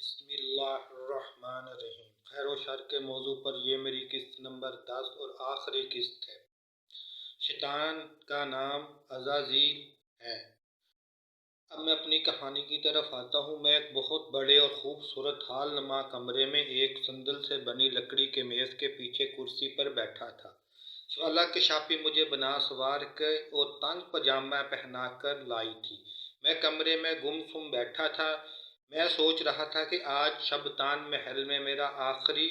بسم اللہ الرحمن الرحیم۔ خیر و شر کے موضوع پر یہ میری قسط نمبر 10 اور آخری قسط ہے۔ شیطان کا نام عزازیل ہے۔ اب میں اپنی کہانی کی طرف آتا ہوں۔ میں ایک بہت بڑے اور خوبصورت ہال نما کمرے میں ایک سندل سے بنی لکڑی کے میز کے پیچھے کرسی پر بیٹھا تھا۔ شعلہ کشاپی مجھے بنا سوار کے اور تنگ پاجامہ پہنا کر لائی تھی۔ میں کمرے میں گم سم بیٹھا تھا۔ میں سوچ رہا تھا کہ آج شبتان محل میں میرا آخری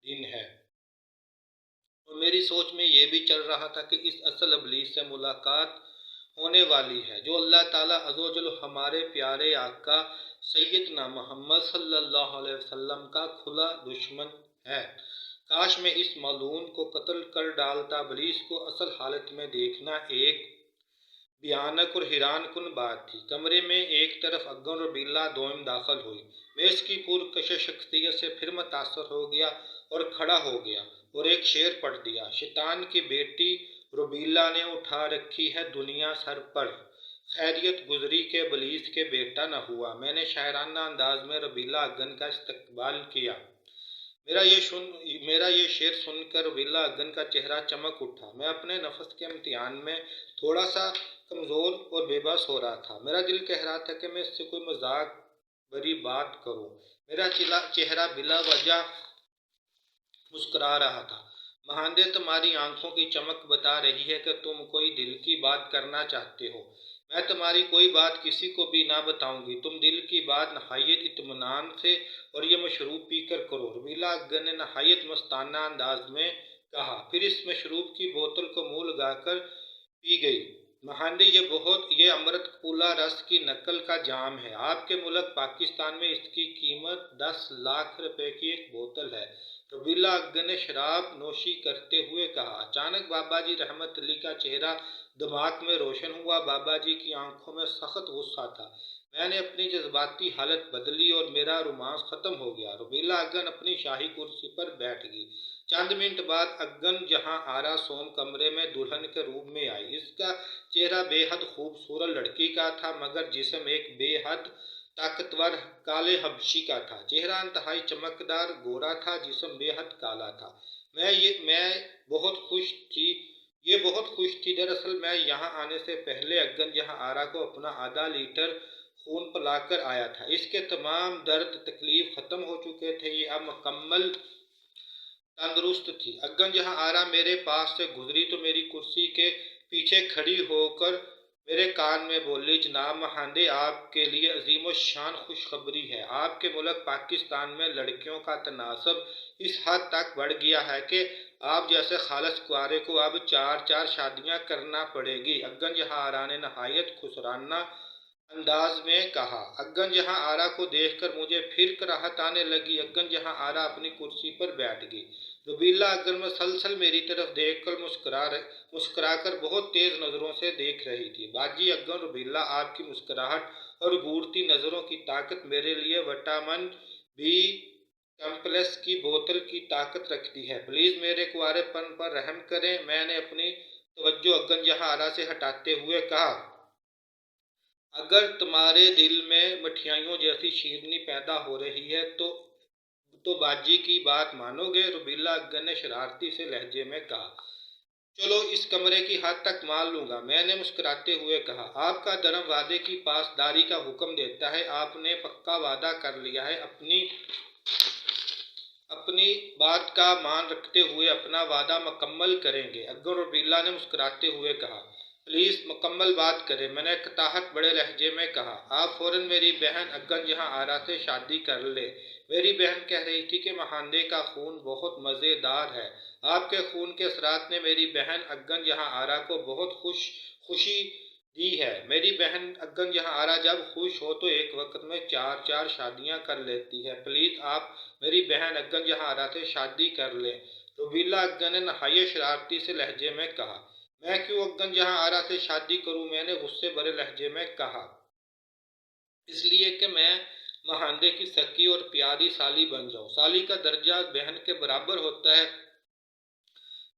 دن ہے، اور میری سوچ میں یہ بھی چل رہا تھا کہ اس اصل ابلیس سے ملاقات ہونے والی ہے، جو اللہ تعالیٰ عز و جل ہمارے پیارے آقا سیدنا محمد صلی اللہ علیہ وسلم کا کھلا دشمن ہے۔ کاش میں اس ملعون کو قتل کر ڈالتا۔ ابلیس کو اصل حالت میں دیکھنا ایک بھیانک اور حیران کن بات تھی۔ کمرے میں ایک طرف اگن ربیلہ دوم داخل ہوئی۔ میں اس کی پرکشش شخصیت سے پھر متاثر ہو گیا اور کھڑا ہو گیا اور ایک شعر پڑھ دیا: شیطان کی بیٹی ربیلہ نے اٹھا رکھی ہے دنیا سر پر، خیریت گزری کہ ابلیس کے بیٹا نہ ہوا۔ میں نے شاعرانہ انداز میں ربیلہ اگن کا استقبال کیا۔ میرا یہ شعر سن کر ربیلہ اگن کا چہرہ چمک اٹھا۔ میں اپنے نفس کے امتحان میں تھوڑا سا کمزور اور بے بس ہو رہا تھا۔ میرا دل کہہ رہا تھا کہ میں اس سے کوئی مذاق بھری بات کروں۔ میرا چہرہ بلا وجہ مسکرا رہا تھا۔ مہاندے، تمہاری آنکھوں کی چمک بتا رہی ہے کہ تم کوئی دل کی بات کرنا چاہتے ہو۔ میں تمہاری کوئی بات کسی کو بھی نہ بتاؤں گی۔ تم دل کی بات نہایت اطمینان سے اور یہ مشروب پی کر کرو، ربیلہ اگن نے نہایت مستانہ انداز میں کہا، پھر اس مشروب کی بوتل کو منہ لگا کر پی گئی۔ مہاندے، یہ امرت کپولا رس کی نکل کا جام ہے۔ آپ کے ملک پاکستان میں اس کی قیمت 10 لاکھ روپے کی ایک بوتل ہے۔ ربیلہ اگن نے شراب نوشی کرتے ہوئے کہا۔ اچانک بابا جی رحمت اللہ کا چہرہ دماغ میں روشن ہوا۔ بابا جی کی آنکھوں میں سخت غصہ تھا۔ میں نے اپنی جذباتی حالت بدلی اور میرا رومانس ختم ہو گیا۔ ربیلہ اگن اپنی شاہی کرسی پر بیٹھ گئی۔ چند منٹ بعد اگن جہاں آرا سوم کمرے میں دلہن کے روپ میں آئی۔ اس کا چہرہ بے حد خوبصورت لڑکی کا تھا، مگر جسم ایک بے حد طاقتور کالے حبشی کا تھا۔ چہرہ انتہائی چمکدار گورا تھا، جسم بے حد کالا تھا۔ میں بہت خوش تھی۔ دراصل میں یہاں آنے سے پہلے اگن جہاں آرا کو اپنا آدھا لیٹر خون پلا کر آیا تھا۔ اس کے تمام درد تکلیف ختم ہو چکے تھے۔ یہ اب مکمل تندرست تھی۔ اگن جہاں آرا میرے پاس سے گزری تو میری کرسی کے پیچھے کھڑی ہو کر میرے کان میں بولی، جناب مہاندے، آپ کے لیے عظیم الشان خوشخبری ہے۔ آپ کے ملک پاکستان میں لڑکیوں کا تناسب اس حد تک بڑھ گیا ہے کہ آپ جیسے خالص کنوارے کو اب 4 شادیاں کرنا پڑے گی۔ اگن جہاں آرا نے نہایت خسرانہ انداز میں کہا۔ اگن جہاں آرا کو دیکھ کر مجھے پھر کراہت آنے لگی۔ اگن جہاں آرا اپنی کرسی پر بیٹھ گئی۔ ربیلہ اگن مسلسل میری طرف دیکھ کر مسکرا کر بہت تیز نظروں سے دیکھ رہی تھی۔ باجی اگن ربیلہ، آپ کی مسکراہٹ اور گھورتی نظروں کی طاقت میرے لیے وٹامن بی کمپلیکس کی بوتل کی طاقت رکھتی ہے۔ پلیز میرے کنوارے پن پر رحم کریں۔ میں نے اپنی توجہ اگن جہاں آرا سے ہٹاتے ہوئے کہا، اگر تمہارے دل میں مٹھائیوں جیسی شیرینی پیدا ہو رہی ہے تو باجی کی بات مانو گے؟ ربیلہ اگن نے شرارتی سے لہجے میں کہا۔ چلو اس کمرے کی حد تک مان لوں گا، میں نے مسکراتے ہوئے کہا۔ آپ کا دھرم وعدے کی پاسداری کا حکم دیتا ہے۔ آپ نے پکا وعدہ کر لیا ہے، اپنی بات کا مان رکھتے ہوئے اپنا وعدہ مکمل کریں گے؟ اگن ربیلہ نے مسکراتے ہوئے کہا۔ پلیز مکمل بات کریں، میں نے قطعاً بڑے لہجے میں کہا۔ آپ فوراً میری بہن اگن جہاں آرا سے شادی کر لیں۔ میری بہن کہہ رہی تھی کہ مہاندے کا خون بہت مزیدار ہے۔ آپ کے خون کے اثرات نے میری بہن اگن جہاں آرا کو بہت خوشی دی ہے۔ میری بہن اگن جہاں آرا جب خوش ہو تو ایک وقت میں 4 شادیاں کر لیتی ہے۔ پلیز آپ میری بہن اگن جہاں آرا سے شادی کر لیں، ربیلہ اگن نے نہایت شرارتی سے لہجے میں کہا۔ میں کیوں اگن جہاں آرا سے شادی کروں؟ میں نے غصے بھرے لہجے میں کہا۔ اس لیے کہ میں مہاندے کی سکی اور پیاری سالی بن جاؤں۔ سالی کا درجہ بہن کے برابر ہوتا ہے۔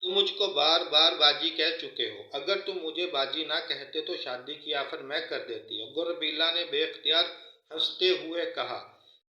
تم مجھ کو بار بار باجی کہہ چکے ہو۔ اگر تم مجھے باجی نہ کہتے تو شادی کی آفر میں کر دیتی۔ اگن ربیلہ نے بے اختیار ہنستے ہوئے کہا۔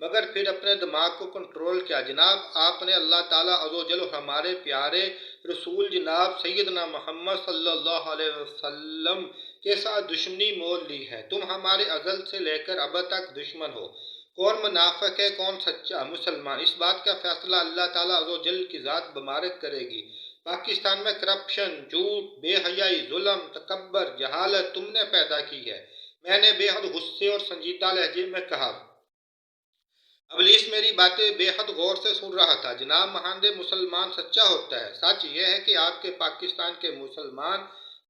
مگر پھر اپنے دماغ کو کنٹرول کیا۔ جناب آپ نے اللہ تعالیٰ عز و جل اور ہمارے پیارے رسول جناب سیدنا محمد صلی اللہ علیہ وسلم کے ساتھ دشمنی مول لی ہے۔ تم ہمارے ازل سے لے کر اب تک دشمن ہو۔ کون منافق ہے کون سچا مسلمان، اس بات کا فیصلہ اللہ تعالیٰ عز و جل کی ذات مبارک کرے گی۔ پاکستان میں کرپشن، جھوٹ، بے حیائی، ظلم، تکبر، جہالت تم نے پیدا کی ہے۔ میں نے بے حد غصے اور سنجیدہ لہجے میں کہا۔ ابلیس میری باتیں بے حد غور سے سن رہا تھا۔ جناب مہاند مسلمان سچا ہوتا ہے۔ سچ یہ ہے کہ آپ کے پاکستان کے مسلمان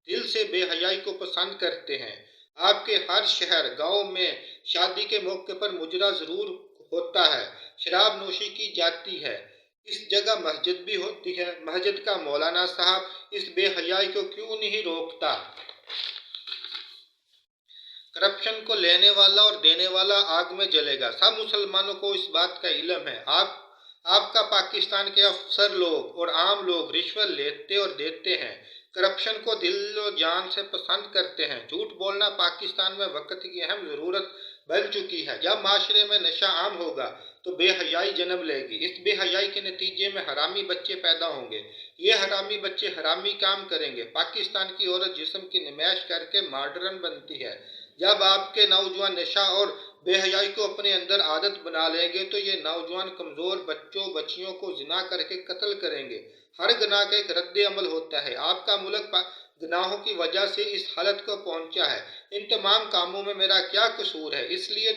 دل سے بے حیائی کو پسند کرتے ہیں۔ آپ کے ہر شہر گاؤں میں شادی کے موقع پر مجرا ضرور ہوتا ہے، شراب نوشی کی جاتی ہے، اس جگہ مسجد بھی ہوتی ہے۔ مسجد کا مولانا صاحب اس بے حیائی کو کیوں نہیں روکتا؟ کرپشن کو لینے والا اور دینے والا آگ میں جلے گا۔ سب مسلمانوں کو اس بات کا علم ہے۔ آپ کا پاکستان کے افسر لوگ اور عام لوگ رشوت لیتے اور دیتے ہیں، کرپشن کو دل و جان سے پسند کرتے ہیں۔ جھوٹ بولنا پاکستان میں وقت کی اہم ضرورت بن چکی ہے۔ جب معاشرے میں نشہ عام ہوگا تو بے حیائی جنم لے گی۔ اس بے حیائی کے نتیجے میں حرامی بچے پیدا ہوں گے۔ یہ حرامی بچے حرامی کام کریں گے۔ پاکستان کی عورت جسم کی نمائش کر کے ماڈرن بنتی ہے۔ جب آپ کے نوجوان نشہ اور بے حیائی کو اپنے اندر عادت بنا لیں گے تو یہ نوجوان کمزور بچوں بچیوں کو زنا کر کے قتل کریں گے۔ ہر گناہ کا ایک رد عمل ہوتا ہے۔ آپ کا ملک گناہوں کی وجہ سے اس حالت کو پہنچا ہے۔ ان تمام کاموں میں میرا کیا قصور ہے؟ اس لیے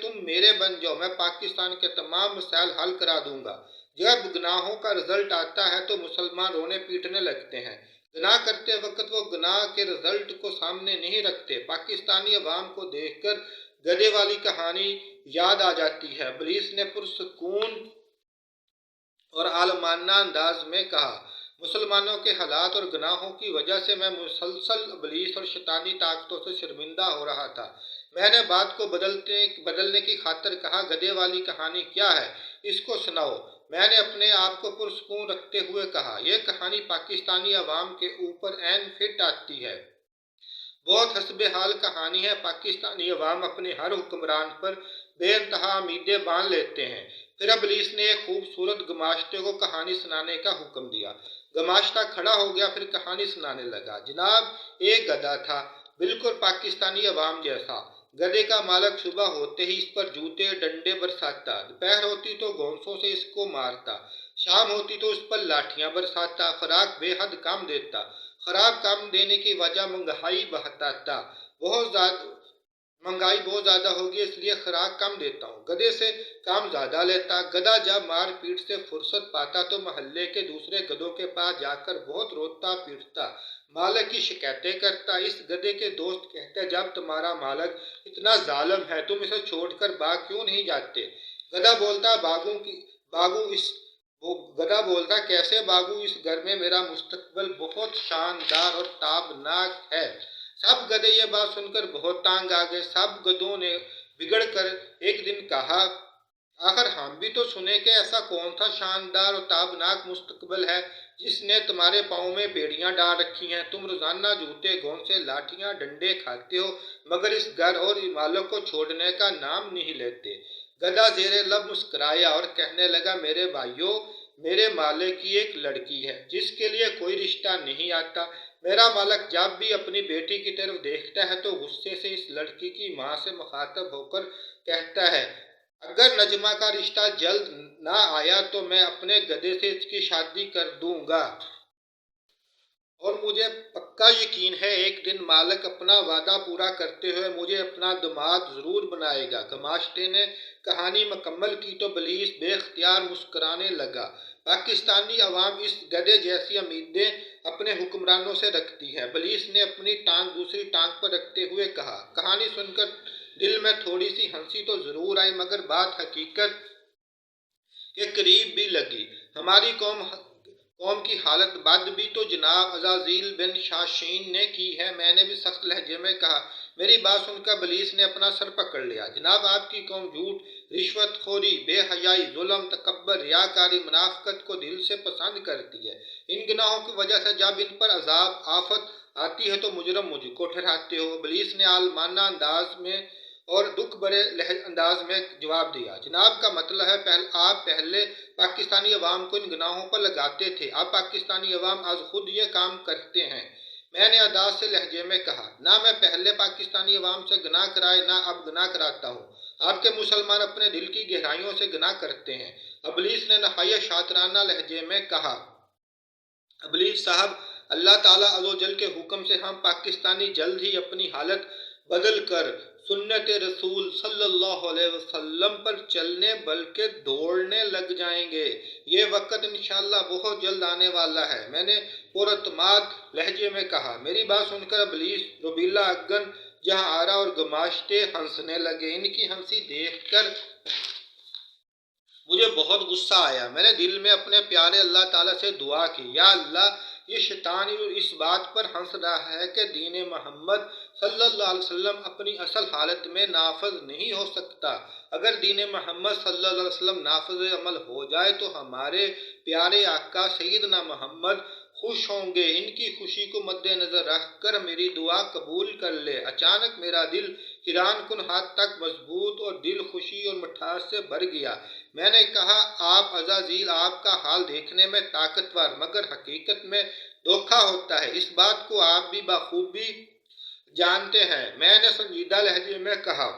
تم میرے بن جاؤ، میں پاکستان کے تمام مسائل حل کرا دوں گا۔ جب گناہوں کا رزلٹ آتا ہے تو مسلمان رونے پیٹنے لگتے ہیں۔ گناہ کرتے وقت وہ گناہ کے رزلٹ کو سامنے نہیں رکھتے۔ پاکستانی عوام کو دیکھ کر گدھے والی کہانی یاد آ جاتی ہے۔ ابلیس نے پرسکون اور عالمانہ انداز میں کہا۔ مسلمانوں کے حالات اور گناہوں کی وجہ سے میں مسلسل ابلیس اور شیطانی طاقتوں سے شرمندہ ہو رہا تھا۔ میں نے بات کو بدلنے کی خاطر کہا، گدھے والی کہانی کیا ہے؟ اس کو سناؤ۔ میں نے اپنے آپ کو پرسکون رکھتے ہوئے کہا، یہ کہانی پاکستانی عوام کے اوپر عین فٹ آتی ہے۔ بہت حسب حال کہانی ہے۔ پاکستانی عوام اپنے ہر حکمران پر بے انتہا امیدیں باندھ لیتے ہیں۔ پھر ابلیس نے ایک خوبصورت گماشتے کو کہانی سنانے کا حکم دیا۔ گماشتہ کھڑا ہو گیا، پھر کہانی سنانے لگا۔ جناب ایک گدھا تھا، بالکل پاکستانی عوام جیسا۔ گدھے کا مالک صبح ہوتے ہی اس پر جوتے ڈنڈے برساتا، دوپہر ہوتی تو گھونسوں سے اس کو مارتا، شام ہوتی تو اس پر لاٹھیاں برساتا، خوراک بے حد کم دیتا۔ خوراک کم دینے کی وجہ مہنگائی بڑھاتا۔ مہنگائی بہت زیادہ ہوگی اس لیے خوراک کم دیتا ہوں۔ گدھے سے کام زیادہ لیتا۔ گدھا جب مار پیٹ سے فرصت پاتا تو محلے کے دوسرے گدھوں کے پاس جا کر بہت روتا پیٹتا، مالک کی شکایتیں کرتا۔ اس گدھے کے دوست کہتے، جب تمہارا مالک اتنا ظالم ہے تم اسے چھوڑ کر باغ کیوں نہیں جاتے؟ گدھا بولتا کیسے بھاگوں، اس گھر میں میرا مستقبل بہت شاندار اور تابناک ہے۔ سب گدھے یہ بات سن کر بہت تنگ آ گئے۔ سب گدھوں نے بگڑ کر ایک دن کہا، آخر ہم بھی تو سنیں کہ ایسا کون سا شاندار اور تابناک مستقبل ہے جس نے تمہارے پاؤں میں بیڑیاں ڈال رکھی ہیں؟ تم روزانہ جوتے گھونسے لاٹھیاں ڈنڈے کھاتے ہو مگر اس گھر اور مالک کو چھوڑنے کا نام نہیں لیتے۔ گدھا زیر لب مسکرایا اور کہنے لگا، میرے بھائیو، میرے مالک کی ایک لڑکی ہے جس کے لیے کوئی رشتہ نہیں آتا۔ میرا مالک جب بھی اپنی بیٹی کی طرف دیکھتا ہے تو غصے سے اس لڑکی کی ماں سے مخاطب ہو کر کہتا ہے، اگر نجمہ کا رشتہ جلد نہ آیا تو میں اپنے گدھے سے اس کی شادی کر دوں گا۔ اور مجھے پکا یقین ہے ایک دن مالک اپنا وعدہ پورا کرتے ہوئے مجھے اپنا داماد ضرور بنائے گا۔ گماشتے نے کہانی مکمل کی تو ابلیس بے اختیار مسکرانے لگا۔ پاکستانی عوام اس گدھے جیسی امیدیں اپنے حکمرانوں سے رکھتی ہے۔ ابلیس نے اپنی ٹانگ دوسری ٹانگ پر رکھتے ہوئے کہا، کہانی سن کر دل میں تھوڑی سی ہنسی تو ضرور آئی مگر بات حقیقت کے قریب بھی لگی۔ ہماری قوم کی حالت بد بھی تو جناب عزازیل بن شاشین نے کی ہے۔ میں نے بھی سخت لہجے میں کہا۔ میری بات سن کر ابلیس نے اپنا سر پکڑ لیا۔ جناب آپ کی قوم جھوٹ، رشوت خوری، بے حیائی، ظلم، تکبر، ریاکاری، منافقت کو دل سے پسند کرتی ہے۔ ان گناہوں کی وجہ سے جب ان پر عذاب آفت آتی ہے تو مجرم مجھ کو ٹھہراتے ہو۔ ابلیس نے عالمانہ انداز میں اور دکھ بھرے انداز میں جواب دیا، جناب کا مطلب ہے آپ پہلے پاکستانی عوام کو ان گناہوں پر لگاتے تھے، اب پاکستانی عوام آج خود یہ کام کرتے ہیں۔ میں نے اداس سے لہجے میں کہا، نہ میں پہلے پاکستانی عوام سے گناہ کرائے نہ اب گناہ کراتا ہوں، آپ کے مسلمان اپنے دل کی گہرائیوں سے گناہ کرتے ہیں۔ ابلیس نے نہایت شاطرانہ لہجے میں کہا، ابلیس صاحب، اللہ تعالیٰ عز و جل کے حکم سے ہم پاکستانی جلد ہی اپنی حالت بدل کر سنت رسول صلی اللہ علیہ وسلم پر چلنے بلکہ دوڑنے لگ جائیں گے۔ یہ وقت انشاءاللہ بہت جلد آنے والا ہے۔ میں نے پراعتماد لہجے میں کہا۔ میری بات سن کر ابلیس، روبیلا اگن، جہاں آرا اور گماشتے ہنسنے لگے۔ ان کی ہنسی دیکھ کر مجھے بہت غصہ آیا۔ میں نے دل میں اپنے پیارے اللہ تعالیٰ سے دعا کی، یا اللہ، یہ شیطان اس بات پر ہنس رہا ہے کہ دین محمد صلی اللہ علیہ وسلم اپنی اصل حالت میں نافذ نہیں ہو سکتا۔ اگر دین محمد صلی اللہ علیہ وسلم نافذ عمل ہو جائے تو ہمارے پیارے آقا سیدنا محمد خوش ہوں گے۔ ان کی خوشی کو مد نظر رکھ کر میری دعا قبول کر لے۔ اچانک میرا دل حیران کن حد تک مضبوط اور دل خوشی اور مٹھاس سے بھر گیا۔ میں نے کہا، آپ عزازیل، آپ کا حال دیکھنے میں طاقتور مگر حقیقت میں دھوکہ ہوتا ہے، اس بات کو آپ بھی بخوبی جانتے ہیں۔ میں نے سنجیدہ لہجے میں کہا،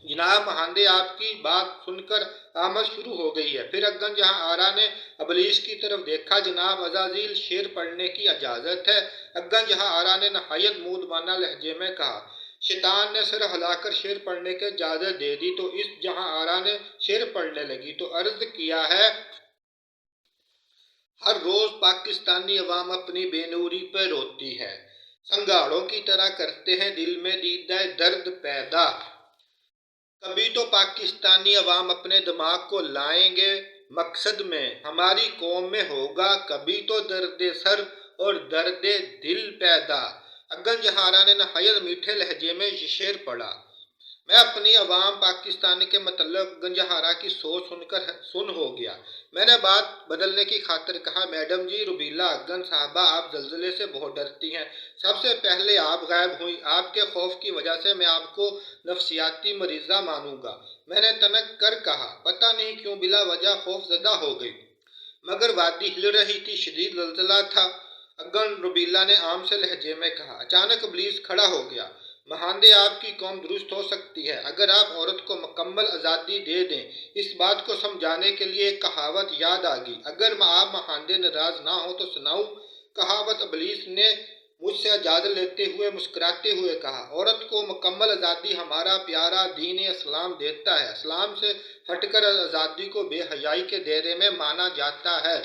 جناب مہاندے، آپ کی بات سن کر آمد شروع ہو گئی ہے۔ پھر اگن جہاں آرا نے ابلیس کی طرف دیکھا، جناب عزازیل، شعر پڑھنے کی اجازت ہے؟ اگن جہاں آرا نے نہایت مودبانہ لہجے میں کہا۔ شیطان نے سر ہلا کر شعر پڑھنے کی اجازت دے دی تو اس جہاں آرا نے شعر پڑھنے لگی تو عرض کیا ہے، ہر روز پاکستانی عوام اپنی بے نوری پہ روتی ہے، سنگاڑوں کی طرح کرتے ہیں دل میں دیدہ درد پیدا۔ کبھی تو پاکستانی عوام اپنے دماغ کو لائیں گے مقصد میں، ہماری قوم میں ہوگا کبھی تو درد سر اور درد دل پیدا۔ اگن جہارا نے نہایت میٹھے لہجے میں یہ شعر پڑھا۔ میں اپنی عوام پاکستانی کے متعلق گنجہارا کی سوچ سن کر سن ہو گیا۔ میں نے بات بدلنے کی خاطر کہا، میڈم جی، روبیلا اگن صاحبہ، آپ زلزلے سے بہت ڈرتی ہیں، سب سے پہلے آپ غائب ہوئی، آپ کے خوف کی وجہ سے میں آپ کو نفسیاتی مریضہ مانوں گا۔ میں نے تنک کر کہا، پتہ نہیں کیوں بلا وجہ خوف زدہ ہو گئی، مگر وادی ہل رہی تھی، شدید زلزلہ تھا۔ اگن روبیلا نے عام سے لہجے میں کہا۔ اچانک ابلیس کھڑا ہو گیا۔ مہاندے، آپ کی قوم درست ہو سکتی ہے اگر آپ عورت کو مکمل آزادی دے دیں۔ اس بات کو سمجھانے کے لیے ایک کہاوت یاد آ گئی، اگر آپ مہاندے ناراض نہ ہو تو سناؤں؟ کہاوت۔ ابلیس نے مجھ سے اجازت لیتے ہوئے مسکراتے ہوئے کہا، عورت کو مکمل آزادی ہمارا پیارا دین اسلام دیتا ہے، اسلام سے ہٹ کر آزادی کو بے حیائی کے دائرے میں مانا جاتا ہے۔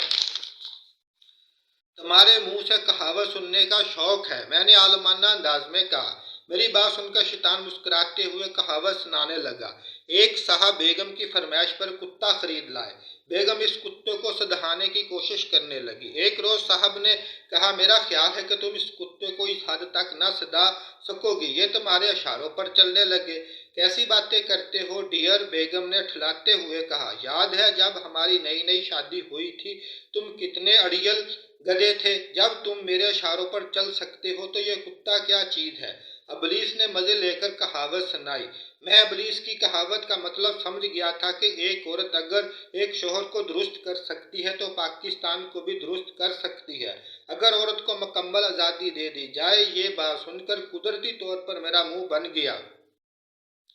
تمہارے منہ سے کہاوت سننے کا شوق ہے، میں نے عالمانہ انداز میں کہا۔ میری بات سن کر شیطان مسکراتے ہوئے کہاوت سنانے لگا۔ ایک صاحب بیگم کی فرمائش پر کتا خرید لائے، بیگم اس کتے کو سدھانے کی کوشش کرنے لگی۔ ایک روز صاحب نے کہا، میرا خیال ہے کہ تم اس کتے کو اس حد تک نہ سدھا سکو گی، یہ تمہارے اشاروں پر چلنے لگے۔ کیسی باتیں کرتے ہو ڈیئر، بیگم نے ٹھلاتے ہوئے کہا، یاد ہے جب ہماری نئی نئی شادی ہوئی تھی تم کتنے اڑیل گدھے تھے، جب تم میرے اشاروں پر چل سکتے ہو تو یہ کتا کیا چیز ہے۔ ابلیس نے مزے لے کر کہاوت سنائی۔ میں ابلیس کی کہاوت کا مطلب سمجھ گیا تھا کہ ایک عورت اگر ایک شوہر کو درست کر سکتی ہے تو پاکستان کو بھی درست کر سکتی ہے، اگر عورت کو مکمل آزادی دے دی جائے۔ یہ بات سن کر قدرتی طور پر میرا منہ بن گیا۔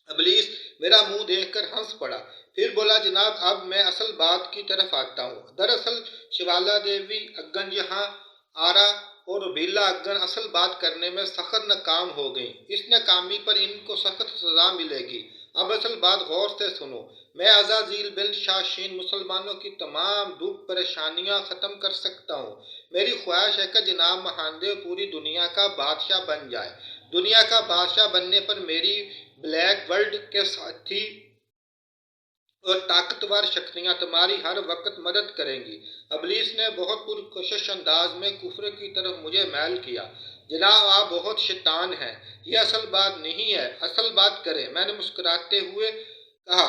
ابلیس میرا منہ دیکھ کر ہنس پڑا، پھر بولا، جناب اب میں اصل بات کی طرف آتا ہوں۔ دراصل شیوالا دیوی، اگن جہاں آرا اور روبیلا اگن اصل بات کرنے میں سخت ناکام ہو گئیں۔ اس ناکامی پر ان کو سخت سزا ملے گی۔ اب اصل بات غور سے سنو۔ میں عزازیل بن شاشین مسلمانوں کی تمام دکھ پریشانیاں ختم کر سکتا ہوں۔ میری خواہش ہے کہ جناب مہاندے پوری دنیا کا بادشاہ بن جائے۔ دنیا کا بادشاہ بننے پر میری بلیک ورلڈ کے ساتھی اور طاقتور شکتیاں تمہاری ہر وقت مدد کریں گی۔ ابلیس نے بہت پرکشش انداز میں کفر کی طرف مجھے میل کیا۔ جناب آپ بہت شیطان ہیں، یہ اصل بات نہیں ہے، اصل بات کریں۔ میں نے مسکراتے ہوئے کہا،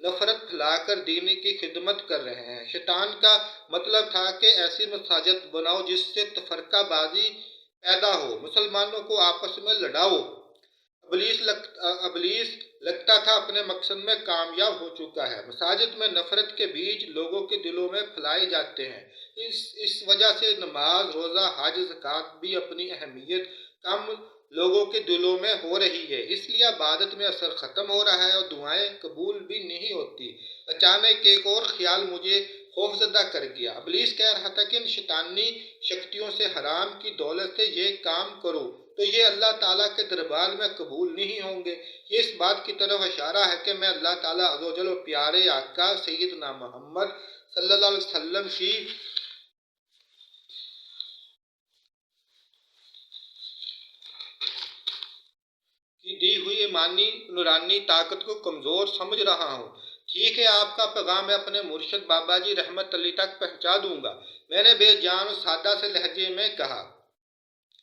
نفرت پھیلاکر دین کی خدمت کر رہے ہیں۔ شیطان کا مطلب تھا کہ ایسی مساجد بناؤ جس سے تفرقہ بازی پیدا ہو، مسلمانوں کو آپس میں لڑاؤ۔ ابلیس لگتا تھا اپنے مقصد میں کامیاب ہو چکا ہے۔ مساجد میں نفرت کے بیج لوگوں کے دلوں میں پھیلائے جاتے ہیں۔ اس وجہ سے نماز، روزہ، حج، زکوٰۃ بھی اپنی اہمیت کم لوگوں کے دلوں میں ہو رہی ہے۔ اس لیے عبادت میں اثر ختم ہو رہا ہے اور دعائیں قبول بھی نہیں ہوتی۔ اچانک ایک اور خیال مجھے خوفزدہ کر گیا۔ ابلیس کہہ رہا تھا کہ ان شیطانی شکتیوں سے، حرام کی دولت سے یہ کام کرو تو یہ اللہ تعالیٰ کے دربار میں قبول نہیں ہوں گے۔ یہ اس بات کی طرف اشارہ ہے کہ میں اللہ تعالیٰ عز و جل اور پیارے آقا سیدنا محمد صلی اللہ علیہ وسلم کی دی ہوئی ایمانی نورانی طاقت کو کمزور سمجھ رہا ہوں۔ ٹھیک ہے، آپ کا پیغام میں اپنے مرشد بابا جی رحمت علی تک پہنچا دوں گا، میں نے بے جان و سادہ سے لہجے میں کہا۔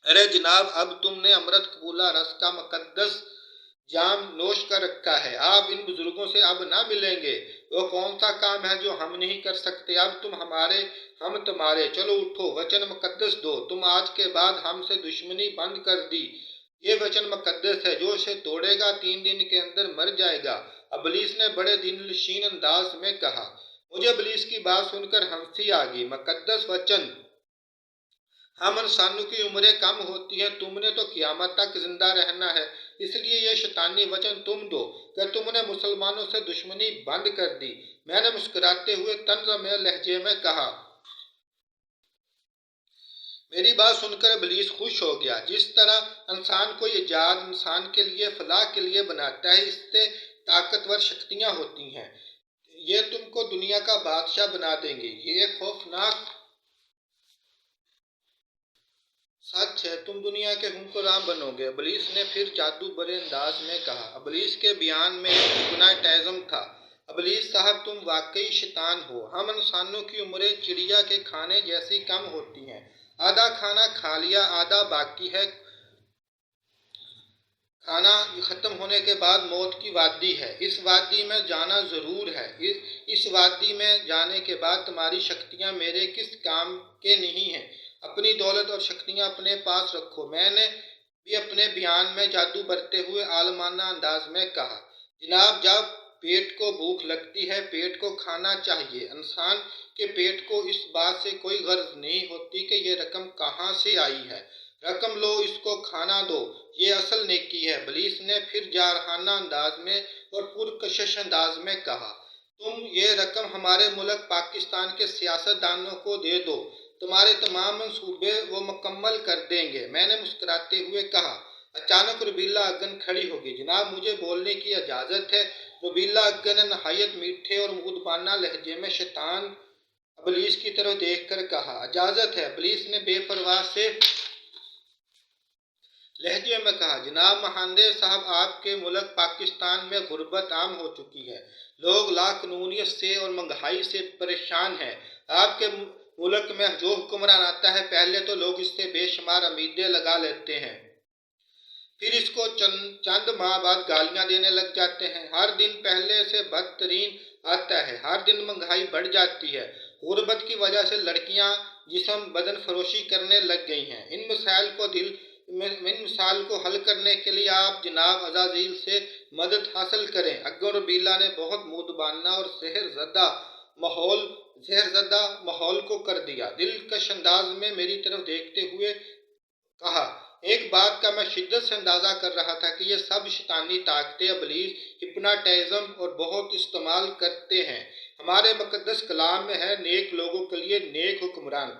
ارے جناب، اب تم نے امرت قبولہ رس کا مقدس جام نوش کر رکھا ہے، آپ ان بزرگوں سے اب نہ ملیں گے۔ وہ کون سا کام ہے جو ہم نہیں کر سکتے؟ اب تم ہمارے، ہم تمہارے، چلو اٹھو، وچن مقدس دو۔ تم آج کے بعد ہم سے دشمنی بند کر دی، یہ وچن مقدس ہے، جو اسے توڑے گا 3 دن کے اندر مر جائے گا۔ ابلیس نے بڑے دل نشین انداز میں کہا۔ مجھے ابلیس کی بات سن کر ہنسی آ گئی۔ مقدس وچن؟ ہم انسانوں کی عمریں کم ہوتی ہیں، تم نے تو قیامت تک زندہ رہنا ہے، اس لیے یہ شیطانی وچن تم دو کہ تم نے مسلمانوں سے دشمنی بند کر دی۔ میں نے مسکراتے ہوئے طنز میں لہجے میں کہا۔ میری بات سن کر ابلیس خوش ہو گیا۔ جس طرح انسان کوئی ایجاد انسان کے لیے، فلاح کے لیے بناتا ہے، اس سے طاقتور شکتیاں ہوتی ہیں، یہ تم کو دنیا کا بادشاہ بنا دیں گے، یہ ایک خوفناک سچ ہے، تم دنیا کے حکمران بنو گے۔ ابلیس نے پھر جادو برے انداز میں کہا۔ ابلیس کے بیان میں ایک ہپناٹزم تھا۔ ابلیس صاحب، تم واقعی شیطان ہو۔ ہم انسانوں کی عمریں چڑیا کے کھانے جیسی کم ہوتی ہیں، آدھا کھانا کھا لیا، آدھا باقی ہے۔ کھانا ختم ہونے کے بعد موت کی وادی ہے، اس وادی میں جانا ضرور ہے۔ اس وادی میں جانے کے بعد تمہاری شکتیاں میرے کس کام کے نہیں ہیں، اپنی دولت اور شکتیاں اپنے پاس رکھو۔ میں نے بھی اپنے بیان میں جادو برتے ہوئے عالمانہ انداز میں کہا۔ جناب، جب پیٹ کو بھوک لگتی ہے، پیٹ کو کھانا چاہیے۔ انسان کے پیٹ کو اس بات سے کوئی غرض نہیں ہوتی کہ یہ رقم کہاں سے آئی ہے، رقم لو، اس کو کھانا دو، یہ اصل نیکی ہے۔ ابلیس نے پھر جارحانہ انداز میں اور پرکشش انداز میں کہا۔ تم یہ رقم ہمارے ملک پاکستان کے سیاست دانوں کو دے دو، تمہارے تمام منصوبے وہ مکمل کر دیں گے۔ میں نے مسکراتے ہوئے کہا۔ اچانک روبیلا اگن کھڑی ہو گئی۔ جناب، مجھے بولنے کی اجازت ہے؟ روبیلا اگن نے نہایت میٹھے اور مؤدبانہ لہجے میں شیطان ابلیس کی طرف دیکھ کر کہا۔ اجازت ہے، ابلیس نے بے پرواہ سے لہجے میں کہا۔ جناب مہاندیر صاحب، آپ کے ملک پاکستان میں غربت عام ہو چکی ہے، لوگ لاقانونیت سے اور مہنگائی سے پریشان ہیں۔ آپ کے ملک میں جو حکمران آتا ہے، پہلے تو لوگ اس سے بے شمار امیدیں لگا لیتے ہیں، پھر اس کو چند ماہ بعد گالیاں دینے لگ جاتے ہیں۔ ہر دن پہلے سے بدترین آتا ہے، ہر دن مہنگائی بڑھ جاتی ہے، غربت کی وجہ سے لڑکیاں جسم بدن فروشی کرنے لگ گئی ہیں۔ ان مسائل کو حل کرنے کے لیے آپ جناب عزازیل سے مدد حاصل کریں۔ اگن روبیلا نے بہت مؤدبانہ اور زہرزدہ ماحول کو کر دیا، دلکش انداز میں میری طرف دیکھتے ہوئے کہا۔ ایک بات کا میں شدت سے اندازہ کر رہا تھا کہ یہ سب شیطانی طاقتیں ابلیس ہپناٹزم اور بہت استعمال کرتے ہیں۔ ہمارے مقدس کلام میں ہے، نیک لوگوں کے لیے نیک حکمران،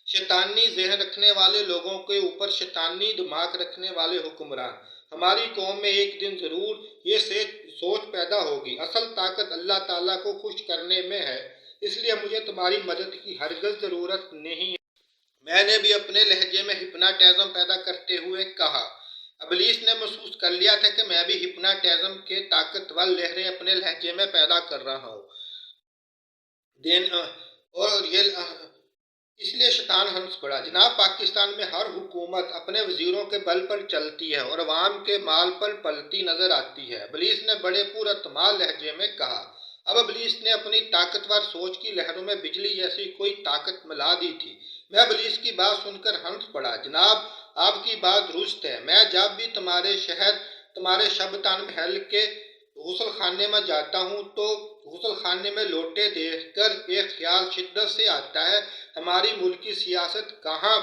شیطانی ذہن رکھنے والے لوگوں کے اوپر شیطانی دماغ رکھنے والے حکمران۔ ہماری قوم میں ایک دن ضرور یہ سوچ پیدا ہوگی، اصل طاقت اللہ تعالیٰ کو خوش کرنے میں ہے، اس لیے مجھے تمہاری مدد کی ہرگز ضرورت نہیں ہے۔ میں نے بھی اپنے لہجے میں ہپناٹزم پیدا کرتے ہوئے کہا۔ ابلیس نے محسوس کر لیا تھا کہ میں بھی ہپناٹزم کے طاقتور لہریں اپنے لہجے میں پیدا کر رہا ہوں، اور اس لیے شیطان ہنس پڑا۔ جناب پاکستان میں ہر حکومت اپنے وزیروں کے بل پر چلتی ہے اور عوام کے مال پر پلتی نظر آتی ہے، ابلیس نے بڑے پراعتماد لہجے میں کہا۔ اب ابلیس نے اپنی طاقتور سوچ کی لہروں میں بجلی جیسی کوئی طاقت ملا دی تھی۔ میں ابلیس کی بات سن کر ہنس پڑا۔ جناب آپ کی بات درست ہے، میں جب بھی تمہارے شبستان محل کے غسل خانے میں جاتا ہوں تو غسل خانے میں لوٹے دیکھ کر ایک خیال شدت سے آتا ہے، ہماری ملکی سیاست کہاں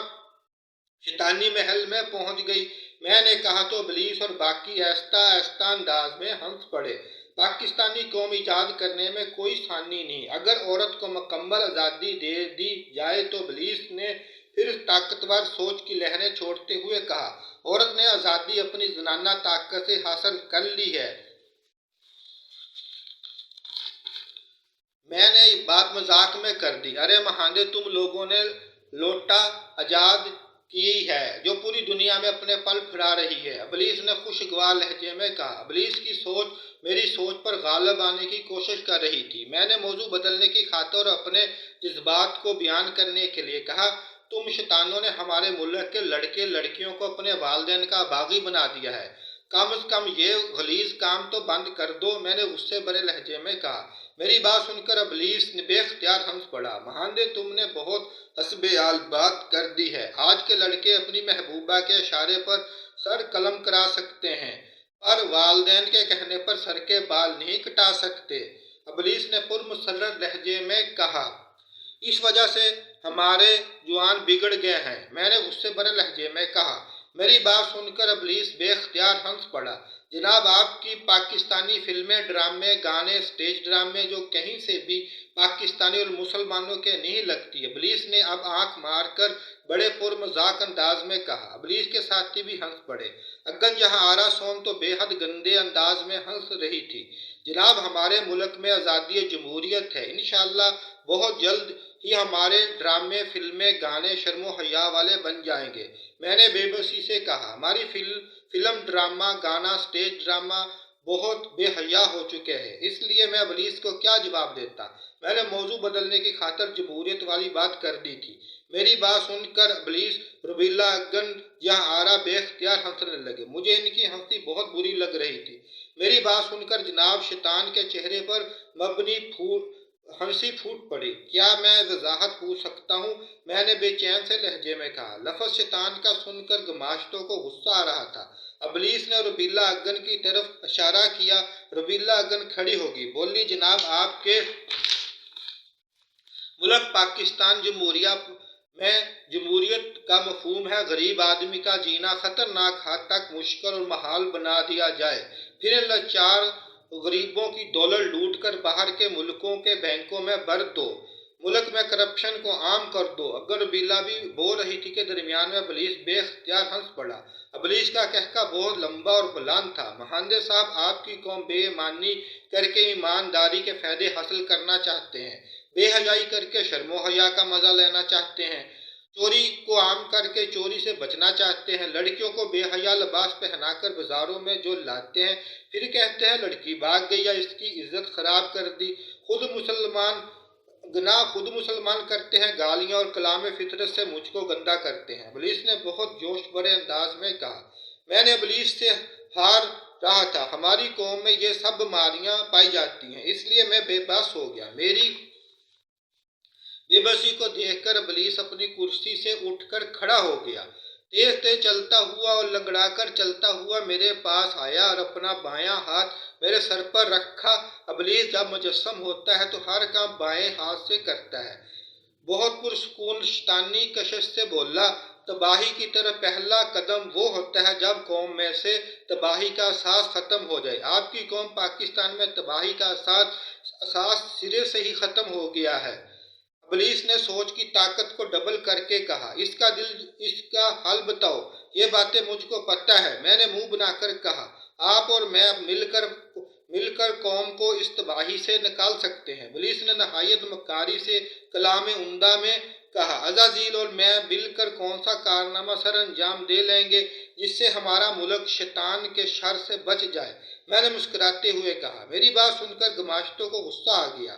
شیطانی محل میں پہنچ گئی۔ میں نے کہا تو ابلیس اور باقی آہستہ آہستہ انداز میں ہنس پڑے۔ پاکستانی قوم ایجاد کرنے میں کوئی ثانی نہیں، اگر عورت کو مکمل آزادی دے دی جائے تو ابلیس نے پھر طاقتور سوچ کی لہریں چھوڑتے ہوئے کہا، عورت نے آزادی اپنی زنانہ طاقت سے حاصل کر لی ہے۔ میں نے بات مذاق میں کر دی، ارے مہاندے تم لوگوں نے لوٹا ایجاد کی ہے جو پوری دنیا میں اپنے پل پھیلا رہی ہے، ابلیس نے خوشگوار لہجے میں کہا۔ ابلیس کی سوچ میری سوچ پر غالب آنے کی کوشش کر رہی تھی۔ میں نے موضوع بدلنے کی خاطر اپنے جذبات کو بیان کرنے کے لیے کہا، تم شیطانوں نے ہمارے ملک کے لڑکے لڑکیوں کو اپنے والدین کا باغی بنا دیا ہے، کم از کم یہ غلیظ کام تو بند کر دو، میں نے غصے بھرے لہجے میں کہا۔ میری بات سن کر ابلیس نے بے اختیار ہنس پڑا، مہاندے تم نے بہت حسب حال بات کر دی ہے، آج کے لڑکے اپنی محبوبہ کے اشارے پر سر قلم کرا سکتے ہیں پر والدین کے کہنے پر سر کے بال نہیں کٹا سکتے، ابلیس نے پرمسرت لہجے میں کہا۔ اس وجہ سے ہمارے جوان بگڑ گئے ہیں، میں نے غصے بھرے لہجے میں کہا۔ میری بات سن کر ابلیس بے اختیار ہنس پڑا، جناب آپ کی پاکستانی فلمیں، ڈرامے، گانے، سٹیج ڈرامے جو کہیں سے بھی پاکستانی اور مسلمانوں کے نہیں لگتی، ابلیس نے اب آنکھ مار کر بڑے پرمذاق انداز میں کہا۔ ابلیس کے ساتھی بھی ہنس پڑے۔ اگن جہاں آرا سوم تو بے حد گندے انداز میں ہنس رہی تھی۔ جناب ہمارے ملک میں آزادی جمہوریت ہے، انشاءاللہ بہت جلد ہی ہمارے ڈرامے، فلمیں، گانے شرم و حیا والے بن جائیں گے، میں نے بے بسی سے کہا۔ ہماری فلم، ڈرامہ، گانا، سٹیج ڈرامہ بہت بے حیا ہو چکے ہیں، اس لیے میں ابلیس کو کیا جواب دیتا، میں نے موضوع بدلنے کی خاطر جمہوریت والی بات کر دی تھی۔ میری بات سن کر ابلیس، روبیلا اگن جہاں آرا بے اختیار ہنسنے لگے، مجھے ان کی ہنسی بہت بری لگ رہی تھی۔ میری بات سن کر جناب شیطان کے چہرے پر مبنی ہنسی پھوٹ پڑی۔ کیا میں وضاحت پوچھ سکتا ہوں، میں نے بے چین سے لہجے میں کہا۔ لفظ شیطان کا سن کر گماشتوں کو غصہ آ رہا تھا۔ ابلیس نے روبیلا اگن کی طرف اشارہ کیا، روبیلا اگن کھڑی ہوگی، بولی، جناب آپ کے ملک پاکستان جمہوریہ میں جمہوریت کا مفہوم ہے غریب آدمی کا جینا خطرناک حد تک مشکل اور محال بنا دیا جائے، پھر ان لاچار غریبوں کی دولت لوٹ کر باہر کے ملکوں کے بینکوں میں بھر دو، ملک میں کرپشن کو عام کر دو۔ اگر روبیلا بھی بول رہی تھی کہ درمیان میں ابلیس بے اختیار ہنس پڑا۔ ابلیس کا کہکا بہت لمبا اور بلند تھا، مہاندے صاحب آپ کی قوم بے ایمانی کر کے ایمانداری کے فائدے حاصل کرنا چاہتے ہیں، بے حیائی کر کے شرم و حیا کا مزہ لینا چاہتے ہیں، چوری کو عام کر کے چوری سے بچنا چاہتے ہیں، لڑکیوں کو بے حیا لباس پہنا کر بازاروں میں جو لاتے ہیں، پھر کہتے ہیں لڑکی بھاگ گئی یا اس کی عزت خراب کر دی، خود مسلمان کرتے ہیں گالیاں اور کلام فطرت سے مجھ کو گندا کرتے ہیں، ابلیس نے بہت جوش بھرے انداز میں کہا۔ میں نے ابلیس سے ہار رہا تھا، ہماری قوم میں یہ سب بیماریاں پائی جاتی ہیں، اس لیے میں بے بس ہو گیا۔ میری بے بسی کو دیکھ کر ابلیس اپنی کرسی سے اٹھ کر کھڑا ہو گیا، تیز تیز چلتا ہوا اور لنگڑا کر چلتا ہوا میرے پاس آیا اور اپنا بایاں ہاتھ میرے سر پر رکھا۔ ابلیس جب مجسم ہوتا ہے تو ہر کام بائیں ہاتھ سے کرتا ہے، بہت پرسکون شیطانی کشش سے بولا، تباہی کی طرف پہلا قدم وہ ہوتا ہے جب قوم میں سے تباہی کا اساس ختم ہو جائے، آپ کی قوم پاکستان میں تباہی کا اساس سرے سے ہی ختم ہو گیا ہے۔ ابلیس نے سوچ کی طاقت کو ڈبل کر کے کہا، اس کا حل بتاؤ، یہ باتیں مجھ کو پتہ ہے، میں نے منہ بنا کر کہا، آپ اور میں مل کر قوم کو اس تباہی سے نکال سکتے ہیں۔ ابلیس نے نہایت مکاری سے کلام عمدہ میں کہا، عزازیل اور میں مل کر کون سا کارنامہ سر انجام دے لیں گے جس سے ہمارا ملک شیطان کے شر سے بچ جائے، میں نے مسکراتے ہوئے کہا۔ میری بات سن کر گماشتوں کو غصہ آ گیا،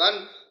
1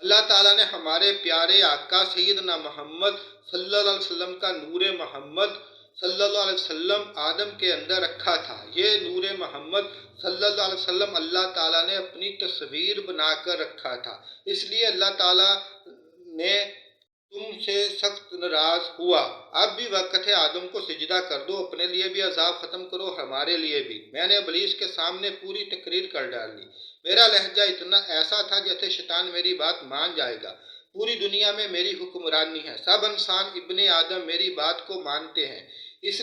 اللہ تعالیٰ نے ہمارے پیارے آقا سیدنا محمد صلی اللہ علیہ وسلم کا نور محمد صلی اللہ علیہ وسلم آدم کے اندر رکھا تھا۔ یہ نور محمد صلی اللہ علیہ وسلم اللہ تعالیٰ نے اپنی تصویر بنا کر رکھا تھا، اس لیے اللہ تعالیٰ نے تم سے سخت ناراض ہوا۔ اب بھی وقت ہے، آدم کو سجدہ کر دو، اپنے لیے بھی عذاب ختم کرو، ہمارے لیے بھی۔ میں نے ابلیس کے سامنے پوری تقریر کر ڈالی۔ میرا لہجہ اتنا ایسا تھا جیسے شیطان میری بات مان جائے گا۔ پوری دنیا میں میری حکمرانی ہے، سب انسان ابن آدم میری بات کو مانتے ہیں، اس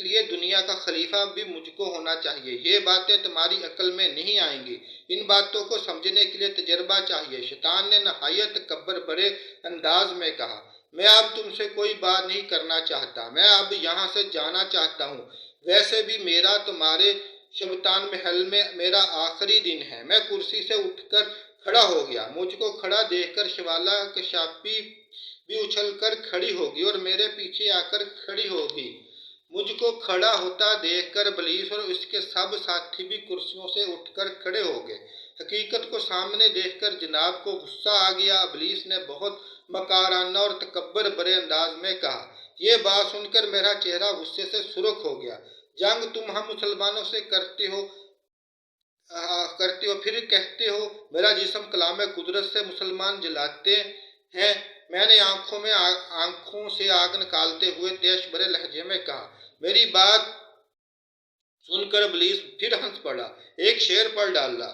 لیے دنیا کا خلیفہ بھی مجھ کو ہونا چاہیے۔ یہ باتیں تمہاری عقل میں نہیں آئیں گی، ان باتوں کو سمجھنے کے لیے تجربہ چاہیے۔ شیطان نے نہایت تکبر بھرے انداز میں کہا، میں اب تم سے کوئی بات نہیں کرنا چاہتا، میں اب یہاں سے جانا چاہتا ہوں۔ ویسے بھی میرا تمہارے شبتان محل میں میرا آخری دن ہے۔ میں کرسی سے اٹھ کر کھڑا ہو گیا۔ مجھ کو کھڑا دیکھ کر شوالا کشاپی بھی اچھل کر کھڑی ہوگی اور میرے پیچھے آ کر کھڑی ہوگی۔ مجھ کو کھڑا ہوتا دیکھ کر ابلیس اور اس کے سب ساتھی بھی کرسیوں سے اٹھ کر کھڑے ہو گئے۔ حقیقت کو سامنے دیکھ کر جناب کو غصہ آ گیا۔ ابلیس نے بہت مکارانہ اور تکبر بھرے انداز میں کہا۔ یہ بات سن کر میرا چہرہ غصے سے سرخ ہو گیا۔ جنگ تم ہم مسلمانوں سے کرتے ہو پھر کہتے ہو میرا جسم کلام قدرت سے مسلمان جلاتے ہیں۔ میں نے آنکھوں سے آگ نکالتے ہوئے تیش بھرے لہجے میں کہا۔ میری بات سن کر ابلیس پھر ہنس پڑا، ایک شعر پڑھ ڈالا،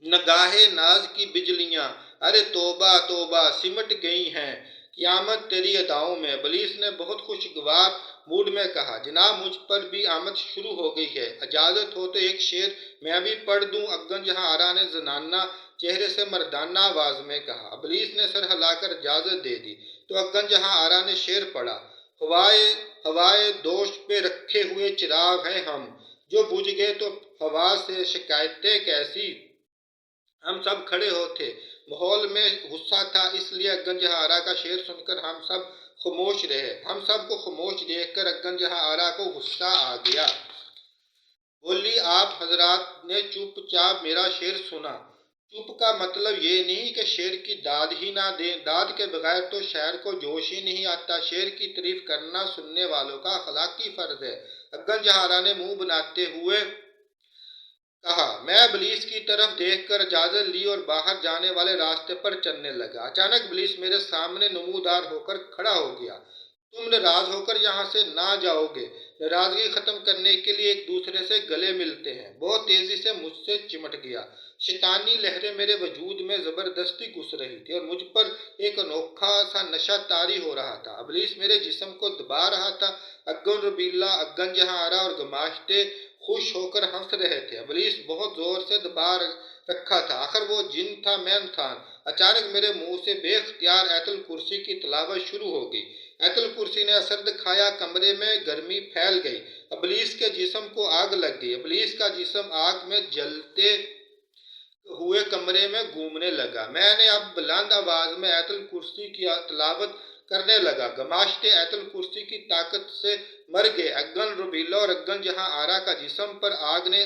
نگاہ ناز کی بجلیاں ارے توبہ توبہ سمٹ گئی ہیں قیامت تیری اداؤں میں۔ ابلیس نے بہت خوشگوار موڈ میں کہا، جناب مجھ پر بھی آمد شروع ہو گئی ہے، اجازت ہو تو ایک شعر میں بھی پڑھ دوں؟ افغان جہاں آرا نے زنانہ چہرے سے مردانہ آواز میں کہا۔ ابلیس نے سر ہلا کر اجازت دے دی تو افغان جہاں آرا نے شعر پڑھا، ہوائے دوش پہ رکھے ہوئے چراغ ہیں ہم، جو بجھ گئے تو ہوا سے شکایتیں کیسی۔ ہم سب کھڑے ہوتے، ماحول میں غصہ تھا، اس لیے افغان جہاں آرا کا شعر سن کر ہم سب خاموش رہے۔ ہم سب کو خاموش دیکھ کر افغان جہاں آرا کو غصہ آ گیا۔ بولی، آپ حضرات نے چپ چاپ میرا شعر سنا۔ چپ کا مطلب یہ نہیں کہ شعر کی داد ہی نہ دیں، داد کے بغیر تو شاعر کو جوش ہی نہیں آتا۔ شعر کی تعریف کرنا سننے والوں کا اخلاقی فرض ہے۔ افغان جہاں آرا نے منہ بناتے ہوئے کہا۔ میں ابلیس کی طرف دیکھ کر اجازت لی اور باہر جانے والے راستے پر چلنے لگا۔ اچانک ابلیس میرے سامنے نمودار ہو کر کھڑا ہو گیا۔ تم ناراض ہو کر یہاں سے نہ جاؤ گے؟ ناراضگی ختم کرنے کے لیے ایک دوسرے سے گلے ملتے ہیں۔ بہت تیزی سے مجھ سے چمٹ گیا۔ شیطانی لہریں میرے وجود میں زبردستی گھس رہی تھی اور مجھ پر ایک انوکھا سا نشہ طاری ہو رہا تھا۔ ابلیس میرے جسم کو دبا رہا تھا۔ افغان ربیلا، افغان جہاں آرا اور گماشتے خوش ہو کر ہنس رہے تھے۔ ابلیس بہت زور سے دبا رکھا تھا، آخر وہ جن تھا میں انسان۔ اچانک میرے منہ سے بے اختیار آیت الکرسی کی تلاوت شروع ہو گئی۔ آیت الکرسی نے اثر دکھایا، کمرے میں گرمی پھیل گئی، ابلیس کے جسم کو آگ لگ گئی۔ ابلیس کا جسم آگ میں جلتے ہوئے کمرے میں گھومنے لگا۔ میں نے اب بلند آواز میں آیت الکرسی کی تلاوت کرنے لگا۔ گماشتے آیت الکرسی کی طاقت سے مر گئے۔ افغان ربیلا اور افغان جہاں آرا کا جسم پر آگ نے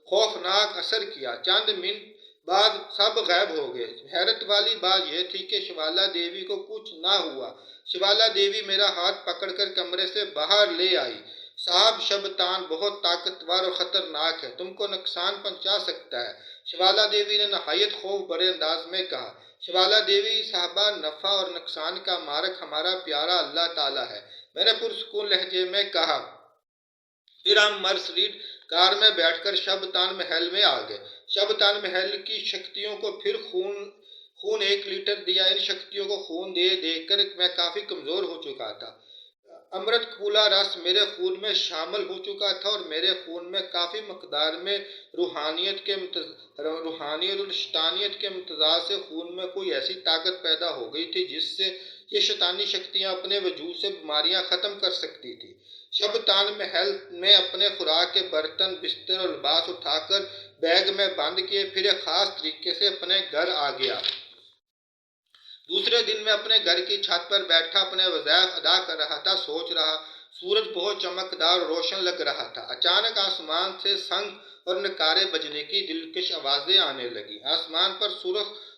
خوفناک اثر کیا۔ چند منٹ بعد سب غائب ہو گئے۔ حیرت والی بات یہ تھی کہ شوالا دیوی کو کچھ نہ ہوا۔ شوالا دیوی میرا ہاتھ پکڑ کر کمرے سے باہر لے آئی۔ صاحب شبتان بہت طاقتور اور خطرناک ہے، تم کو نقصان پہنچا سکتا ہے، شوالا دیوی نے نہایت خوف بھرے انداز میں کہا۔ شوالا دیوی، صاحبہ، نفع اور نقصان کا مالک ہمارا پیارا اللہ تعالیٰ ہے، میں نے پرسکون لہجے میں کہا۔ پھر ہم مرسڈیز کار میں بیٹھ کر شبتان محل میں آ گئے۔ شبتان محل کی شکتیوں کو پھر خون 1 لیٹر دیا۔ ان شکتیوں کو خون دے دے کر میں کافی کمزور ہو چکا تھا۔ امرت پھولا رس میرے خون میں شامل ہو چکا تھا اور میرے خون میں کافی مقدار میں روحانیت اور شیطانیت کے امتزاج سے خون میں کوئی ایسی طاقت پیدا ہو گئی تھی جس سے یہ شیطانی شکتیاں اپنے وجود سے بیماریاں ختم کر سکتی تھی۔ شبتان محل میں اپنے خوراک کے برتن، بستر اور لباس اٹھا کر بیگ میں بند کیے، پھر ایک خاص طریقے سے اپنے گھر آ گیا۔ دوسرے دن میں اپنے گھر کی چھت پر بیٹھا اپنے وظائف ادا کر رہا تھا، سوچ رہا۔ سورج بہت چمکدار اور روشن لگ رہا تھا۔ اچانک آسمان سے سنگ اور نکارے بجنے کی دلکش آوازیں آنے لگیں۔ آسمان پر سرخ